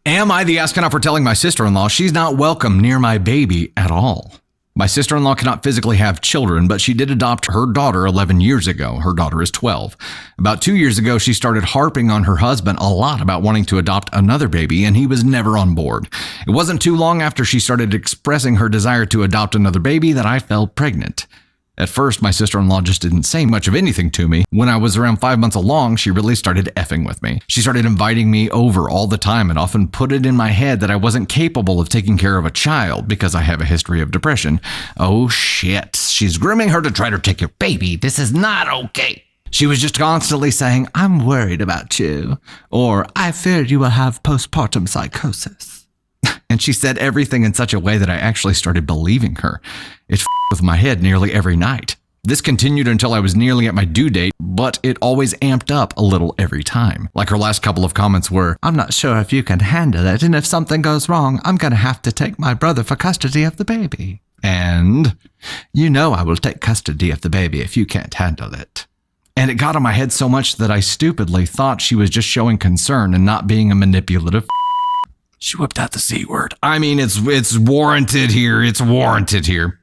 Am I the astronaut for telling my sister-in-law she's not welcome near my baby at all? My sister-in-law cannot physically have children, but she did adopt her daughter 11 years ago. Her daughter is 12. About 2 years ago, she started harping on her husband a lot about wanting to adopt another baby, and he was never on board. It wasn't too long after she started expressing her desire to adopt another baby that I fell pregnant. At first, my sister-in-law just didn't say much of anything to me. When I was around 5 months along, she really started effing with me. She started inviting me over all the time and often put it in my head that I wasn't capable of taking care of a child because I have a history of depression. Oh shit, she's grooming her to try to take your baby. This is not okay. She was just constantly saying, I'm worried about you, or I fear you will have postpartum psychosis. And she said everything in such a way that I actually started believing her. It f***ed with my head nearly every night. This continued until I was nearly at my due date, but it always amped up a little every time. Like her last couple of comments were, I'm not sure if you can handle it, and if something goes wrong, I'm going to have to take my brother for custody of the baby. And, you know I will take custody of the baby if you can't handle it. And it got on my head so much that I stupidly thought she was just showing concern and not being a manipulative. She whipped out the C word. I mean, it's warranted here. It's warranted here.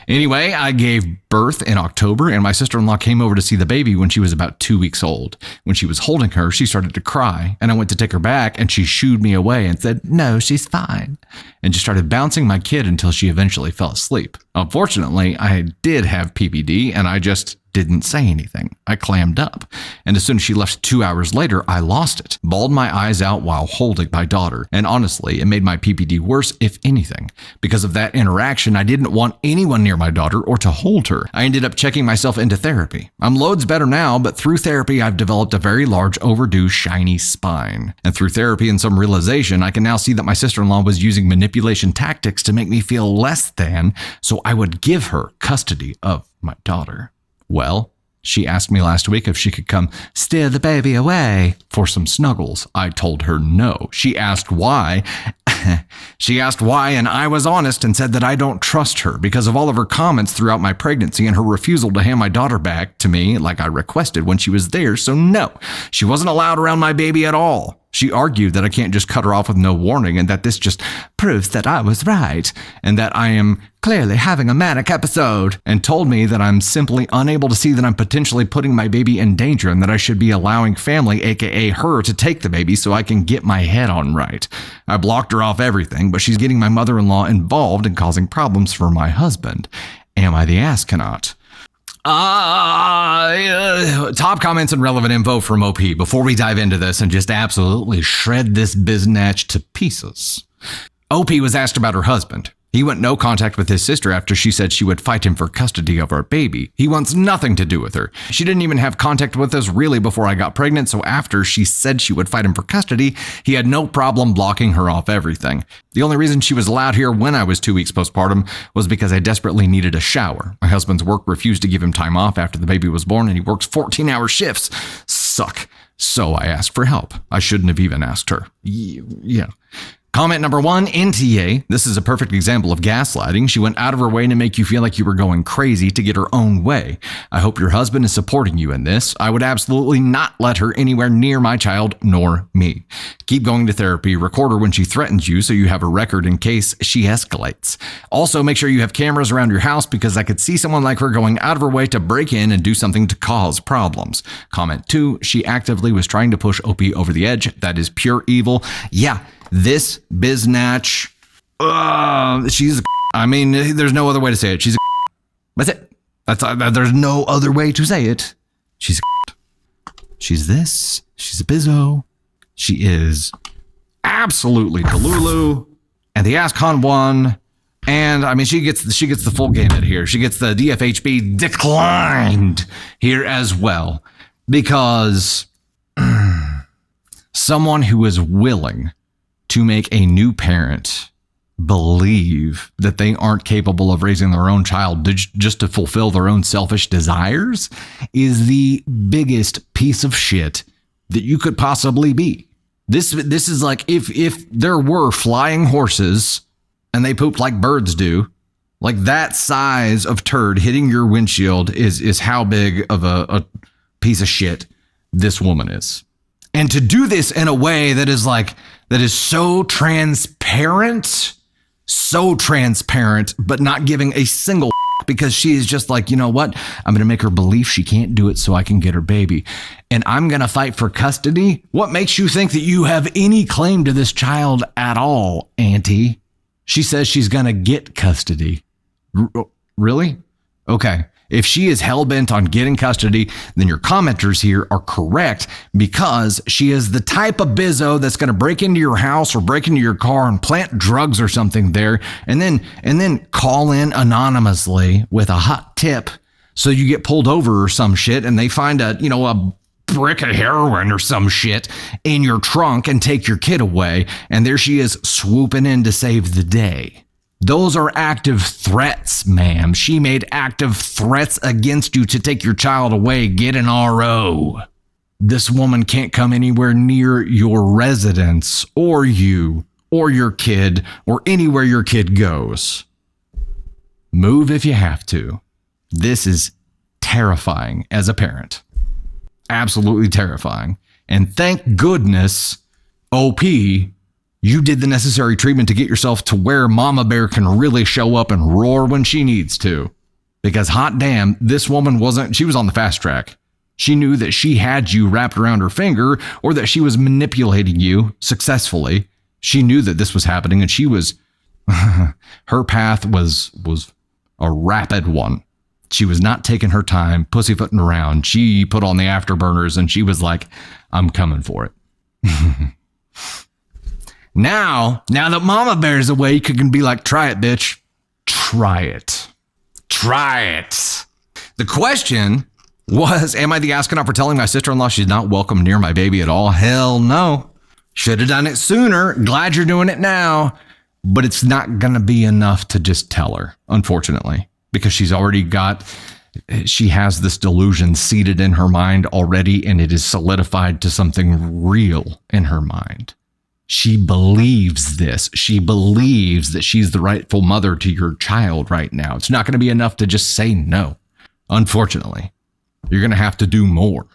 Anyway, I gave birth in October, and my sister-in-law came over to see the baby when she was about 2 weeks old. When she was holding her, she started to cry, and I went to take her back, and she shooed me away and said, no, she's fine, and just started bouncing my kid until she eventually fell asleep. Unfortunately, I did have PPD, and I just didn't say anything. I clammed up, and as soon as she left 2 hours later, I lost it, bawled my eyes out while holding my daughter, and honestly, it made my PPD worse, if anything. Because of that interaction, I didn't want anyone near my daughter or to hold her. I ended up checking myself into therapy. I'm loads better now, but through therapy, I've developed a very large, overdue, shiny spine. And through therapy and some realization, I can now see that my sister-in-law was using manipulation tactics to make me feel less than, so I would give her custody of my daughter. Well, she asked me last week if she could come steal the baby away for some snuggles. I told her no. She asked why. And I was honest and said that I don't trust her because of all of her comments throughout my pregnancy and her refusal to hand my daughter back to me like I requested when she was there. So no, she wasn't allowed around my baby at all. She argued that I can't just cut her off with no warning and that this just proves that I was right and that I am clearly having a manic episode, and told me that I'm simply unable to see that I'm potentially putting my baby in danger and that I should be allowing family, aka her, to take the baby so I can get my head on right. I blocked her off everything, but she's getting my mother-in-law involved and causing problems for my husband. Am I the astronaut? Top comments and relevant info from OP before we dive into this and just absolutely shred this biznatch to pieces. OP was asked about her husband. He went no contact with his sister after she said she would fight him for custody of our baby. He wants nothing to do with her. She didn't even have contact with us really before I got pregnant, so after she said she would fight him for custody, he had no problem blocking her off everything. The only reason she was allowed here when I was 2 weeks postpartum was because I desperately needed a shower. My husband's work refused to give him time off after the baby was born, and he works 14-hour shifts. Suck. So I asked for help. I shouldn't have even asked her. Yeah. Comment number 1, NTA. This is a perfect example of gaslighting. She went out of her way to make you feel like you were going crazy to get her own way. I hope your husband is supporting you in this. I would absolutely not let her anywhere near my child nor me. Keep going to therapy. Record her when she threatens you so you have a record in case she escalates. Also, make sure you have cameras around your house because I could see someone like her going out of her way to break in and do something to cause problems. Comment 2, she actively was trying to push OP over the edge. That is pure evil. Yeah. This biznatch, she's there's no other way to say it. She's a That's it. There's no other way to say it. She's this. She's a bizzo. She is absolutely Delulu. And the ASCON won. And she gets the full gamut here. She gets the DFHB declined here as well. Because someone who is willing to make a new parent believe that they aren't capable of raising their own child just to fulfill their own selfish desires is the biggest piece of shit that you could possibly be. This is like if there were flying horses and they pooped like birds do, like that size of turd hitting your windshield is how big of a piece of shit this woman is. And to do this in a way that is so transparent, but not giving a single because she is just like, you know what? I'm going to make her believe she can't do it so I can get her baby. And I'm going to fight for custody. What makes you think that you have any claim to this child at all, Auntie? She says she's going to get custody. Really? Okay. If she is hell-bent on getting custody, then your commenters here are correct because she is the type of bizzo that's going to break into your house or break into your car and plant drugs or something there and then call in anonymously with a hot tip so you get pulled over or some shit and they find a brick of heroin or some shit in your trunk and take your kid away. And there she is swooping in to save the day. Those are active threats, ma'am. She made active threats against you to take your child away. Get an RO. This woman can't come anywhere near your residence or you or your kid or anywhere your kid goes. Move if you have to. This is terrifying as a parent. Absolutely terrifying. And thank goodness, OP, you did the necessary treatment to get yourself to where Mama Bear can really show up and roar when she needs to. Because hot damn, this woman she was on the fast track. She knew that she had you wrapped around her finger or that she was manipulating you successfully. She knew that this was happening and her path was a rapid one. She was not taking her time, pussyfooting around. She put on the afterburners and she was like, I'm coming for it. Now that Mama Bear's away, you can be like, try it, bitch. Try it. Try it. The question was, am I the astronaut for telling my sister-in-law she's not welcome near my baby at all? Hell no. Should have done it sooner. Glad you're doing it now. But it's not going to be enough to just tell her, unfortunately, because she has this delusion seated in her mind already, and it is solidified to something real in her mind. She believes this. She believes that she's the rightful mother to your child right now. It's not going to be enough to just say no. Unfortunately, you're going to have to do more.